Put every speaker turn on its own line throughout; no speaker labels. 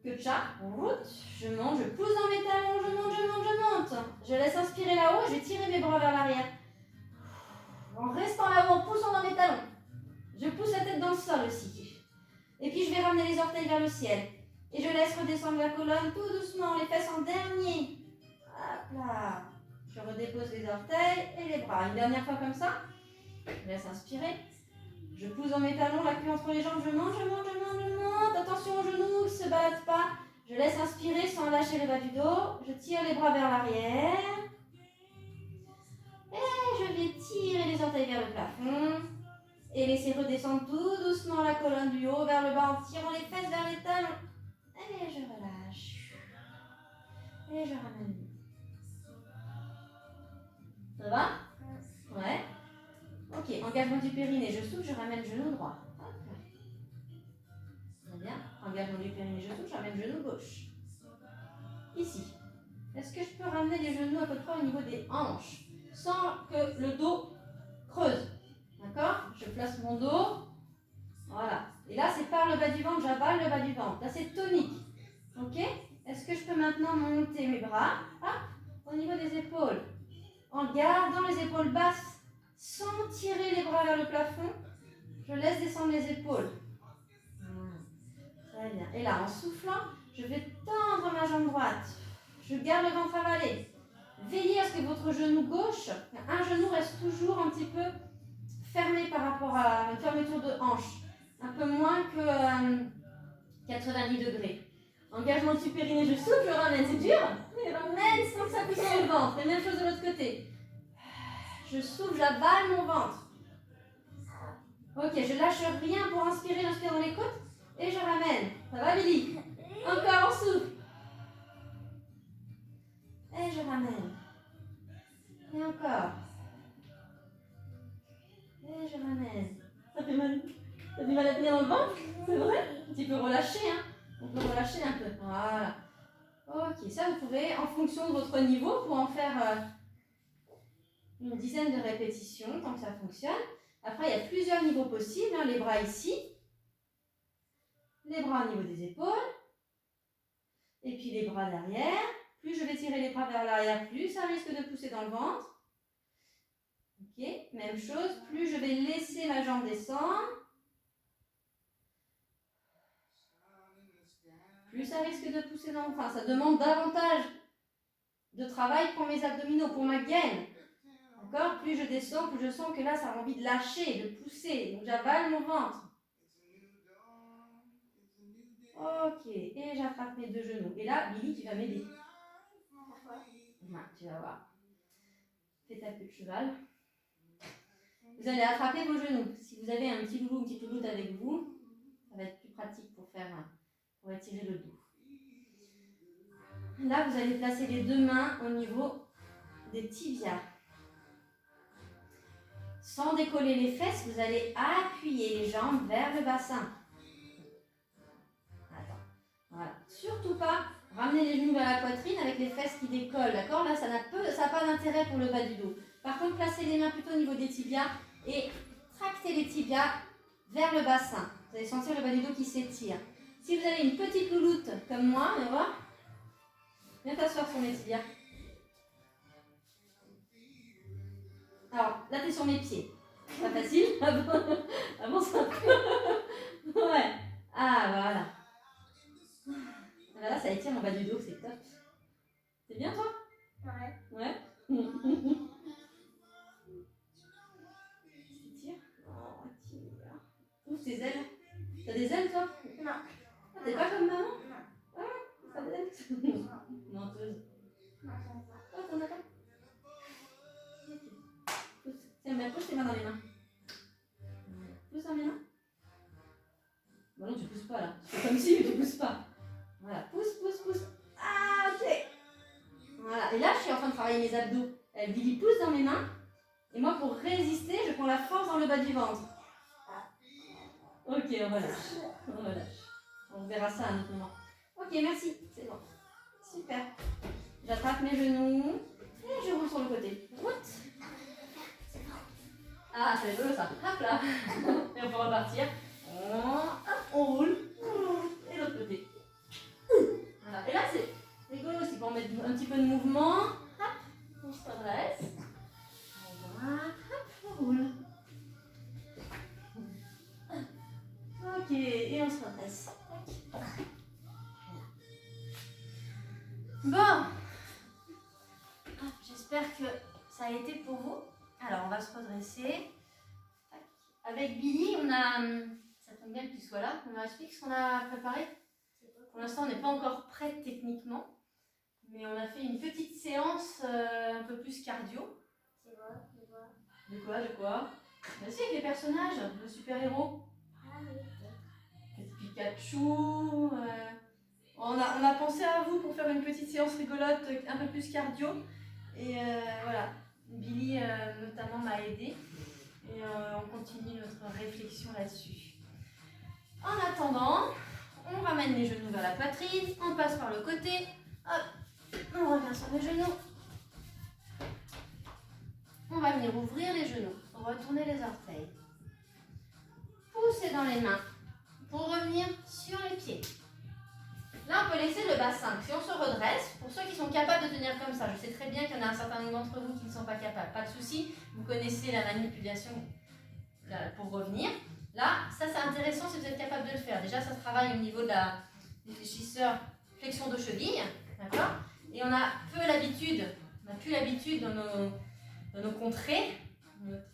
Quechua, je monte, je pousse dans mes talons, je monte, je monte, je monte. Je laisse inspirer là-haut, je vais tirer mes bras vers l'arrière. En restant là-haut, en poussant dans mes talons. Je pousse la tête dans le sol aussi. Et puis je vais ramener les orteils vers le ciel. Et je laisse redescendre la colonne tout doucement, les fesses en dernier. Hop là. Je redépose les orteils et les bras. Une dernière fois comme ça. Je laisse inspirer. Je pousse dans mes talons, la queue entre les jambes, je monte, je monte, je monte, je monte. Attention aux genoux qui ne se baladent pas. Je laisse inspirer sans lâcher le bas du dos. Je tire les bras vers l'arrière. Et je vais tirer les orteils vers le plafond. Et laisser redescendre tout doucement la colonne du haut vers le bas en tirant les fesses vers les talons. Et je relâche. Et je ramène. Ça va? Ouais. Ok, engagement du périnée, je souffle, je ramène genou droit. Hop. Très bien. Engagement du périnée, je souffle, je ramène genou gauche. Ici. Est-ce que je peux ramener les genoux à peu près au niveau des hanches sans que le dos creuse? D'accord? Je place mon dos. Voilà. Et là, c'est par le bas du ventre, j'avale le bas du ventre. Là, c'est tonique. Ok? Est-ce que je peux maintenant monter mes bras? Hop, au niveau des épaules. En gardant les épaules basses, sans tirer les bras vers le plafond, je laisse descendre les épaules. Très bien. Et là, en soufflant, je vais tendre ma jambe droite. Je garde le ventre avalé. Veillez à ce que votre genou gauche, un genou reste toujours un petit peu fermé par rapport à une fermeture de hanche. Un peu moins que 90 degrés. Engagement du périnée, je souffle, je ramène. C'est dur? Je ramène sans que ça pousse sur le ventre. Et même chose de l'autre côté. Je souffle, j'avale mon ventre. Ok, je lâche rien pour inspirer, j'inspire dans les côtes. Et je ramène. Ça va, Billy? Encore, on souffle. Et je ramène. Et encore. Et je ramène. Ça fait mal. Ça fait mal à tenir dans le ventre? C'est vrai? Tu peux relâcher, hein? On peut relâcher un peu. Voilà. Ok, ça vous pouvez, en fonction de votre niveau, pour en faire une dizaine de répétitions, tant que ça fonctionne. Après, il y a plusieurs niveaux possibles. Hein. Les bras ici. Les bras au niveau des épaules. Et puis les bras derrière. Plus je vais tirer les bras vers l'arrière, plus ça risque de pousser dans le ventre. Ok, même chose. Plus je vais laisser ma jambe descendre, plus ça risque de pousser dans le ventre. Enfin, ça demande davantage de travail pour mes abdominaux, pour ma gaine. D'accord? Plus je descends, plus je sens que là, ça a envie de lâcher, de pousser. Donc j'avale mon ventre. Ok, et j'attrape mes deux genoux. Et là, Billy, tu vas m'aider.
Pourquoi?
Ouais, tu vas voir. Fais ta queue de cheval. Vous allez attraper vos genoux. Si vous avez un petit loulou, une petite louloute avec vous, ça va être plus pratique pour étirer le dos. Là, vous allez placer les deux mains au niveau des tibias. Sans décoller les fesses, vous allez appuyer les jambes vers le bassin. Attends. Voilà. Surtout pas ramener les genoux vers la poitrine avec les fesses qui décollent. D'accord? Là, ça n'a pas d'intérêt pour le bas du dos. Par contre, placez les mains plutôt au niveau des tibias et tractez les tibias vers le bassin. Vous allez sentir le bas du dos qui s'étire. Si vous avez une petite louloute comme moi, viens voir. Viens t'asseoir sur mes tibias. Alors, là, tu es sur mes pieds. Pas facile? Avance un peu. Ouais. Ah, voilà. Voilà, ça étire mon bas du dos, c'est top. C'est bien, toi?
Ouais.
Ouais. T'étires? Oh, tire. Ouvre tes ailes. T'as des ailes, toi?
Non.
Ah, t'es pas comme maman?
Non.
Ah, t'as des ailes? Menteuse.
Non, j'en ai pas.
Oh, t'en as pas? Ok. Pousse. Tiens, mais pousse tes mains dans les mains. Pousse dans mes mains. Bah non, tu pousses pas là. Tu fais comme si, mais tu pousses pas. Voilà, pousse, pousse, pousse. Ah, ok. Voilà, et là, je suis en train de travailler mes abdos. Billy pousse dans mes mains. Et moi, pour résister, je prends la force dans le bas du ventre. Ok, on relâche. On relâche. On verra ça à un autre moment. Ok, merci. C'est bon. Super. J'attrape mes genoux. Et je roule sur le côté. Route. Ah, c'est rigolo ça. Hop là. Et on peut repartir. Hop, on roule. Et l'autre côté. Bon, j'espère que ça a été pour vous. Alors, on va se redresser. Tac. Avec Billy, on a... Ça tombe bien que tu sois là. On va expliquer ce qu'on a préparé. Pour l'instant, on n'est pas encore prête techniquement. Mais on a fait une petite séance un peu plus cardio.
C'est bon, c'est bon.
De quoi, de quoi? Bah si, avec les personnages, le super-héros.
Ah oui.
Pikachu. On a pensé à vous pour faire une petite séance rigolote, un peu plus cardio. Et voilà, Billy notamment m'a aidé. Et on continue notre réflexion là-dessus. En attendant, on ramène les genoux vers la poitrine, on passe par le côté. Hop, on revient sur les genoux. On va venir ouvrir les genoux, retourner les orteils. Pousser dans les mains pour revenir sur les pieds. Là, on peut laisser le bassin. Si on se redresse, pour ceux qui sont capables de tenir comme ça, je sais très bien qu'il y en a un certain nombre d'entre vous qui ne sont pas capables. Pas de souci, vous connaissez la manipulation pour revenir. Là, ça c'est intéressant si vous êtes capable de le faire. Déjà, ça travaille au niveau de du fléchisseur, flexion de cheville, d'accord? Et on a peu l'habitude, on n'a plus l'habitude dans nos contrées, notre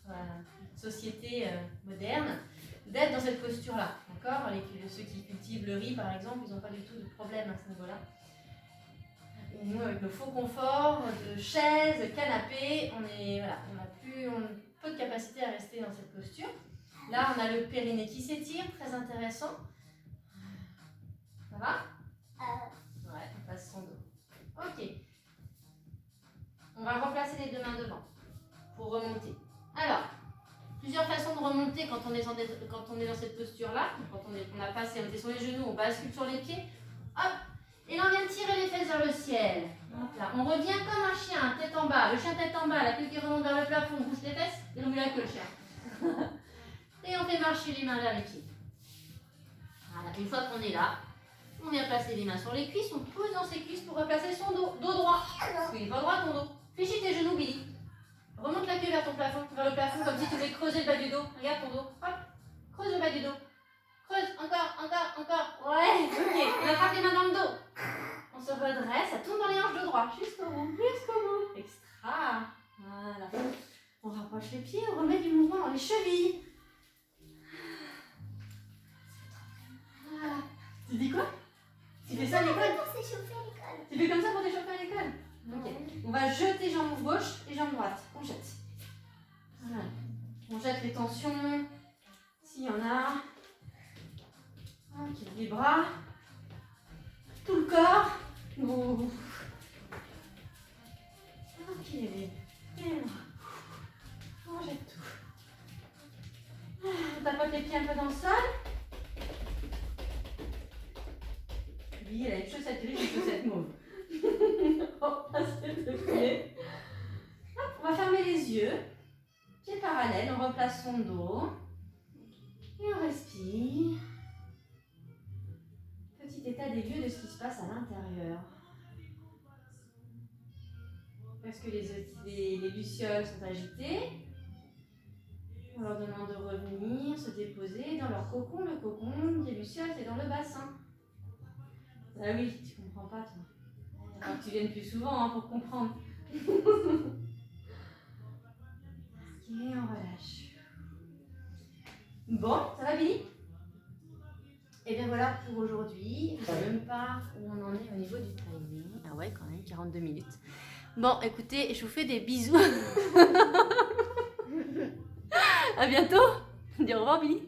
société moderne, d'être dans cette posture-là, d'accord? Ceux qui cultivent le riz, par exemple, ils n'ont pas du tout de problème à ce niveau-là. Et nous, avec nos faux conforts de chaises, canapé, on a peu de capacité à rester dans cette posture. Là, on a le périnée qui s'étire, très intéressant. Ça va? Ouais, on passe son dos. Ok. On va remplacer les deux mains devant pour remonter. Alors, plusieurs façons de remonter quand on est dans cette posture-là. Quand on a passé, on était sur les genoux, on bascule sur les pieds. Hop! Et là, on vient tirer les fesses vers le ciel. Hop là. On revient comme un chien, tête en bas. Le chien tête en bas, la queue qui remonte vers le plafond, on bouge les fesses et on remue la queue, le chien. Et on fait marcher les mains vers les pieds. Voilà. Une fois qu'on est là, on vient placer les mains sur les cuisses. On pose dans ses cuisses pour replacer son dos. Dos droit. Oui, pas droit ton dos. Fléchis tes genoux, Billy. Remonte la queue vers ton plafond, vers le plafond, comme si tu voulais creuser le bas du dos. Regarde ton dos. Hop. Creuse le bas du dos. Creuse. Encore. Ouais. Ok. On attrape les mains dans le dos. On se redresse. Ça tourne dans les hanches de droit. Jusqu'au bout. Extra. Voilà. On rapproche les pieds. On remet du mouvement dans les chevilles. Voilà. Tu dis quoi? Tu fais ça à l'école?
Pour s'échauffer à l'école.
Tu fais comme ça pour t'échauffer à l'école? Ok. On va jeter jambes gauche et jambes droite. On jette. Voilà. On jette les tensions. S'il y en a. Ok. Les bras. Tout le corps. Ouh. Ok. Les bras. On jette tout. On tapote les pieds un peu dans le sol. Oui, elle a une chaussette grise et une chaussette mauve. On passe les deux pieds. Hop, on va fermer les yeux. Pieds parallèles, on replace son dos. Et on respire. Petit état des lieux de ce qui se passe à l'intérieur. Est-ce que les lucioles sont agitées? On leur demande de revenir, se déposer dans leur cocon. Le cocon des lucioles, c'est dans le bassin. Ah oui, tu comprends pas toi. Alors que tu viennes plus souvent pour comprendre. Ok, on relâche. Bon, ça va Billy? Et bien voilà pour aujourd'hui. Je ne sais même pas où on en est au niveau du timing. Ah ouais, quand même, 42 minutes. Bon, écoutez, je vous fais des bisous. À bientôt. Dis au revoir Billy.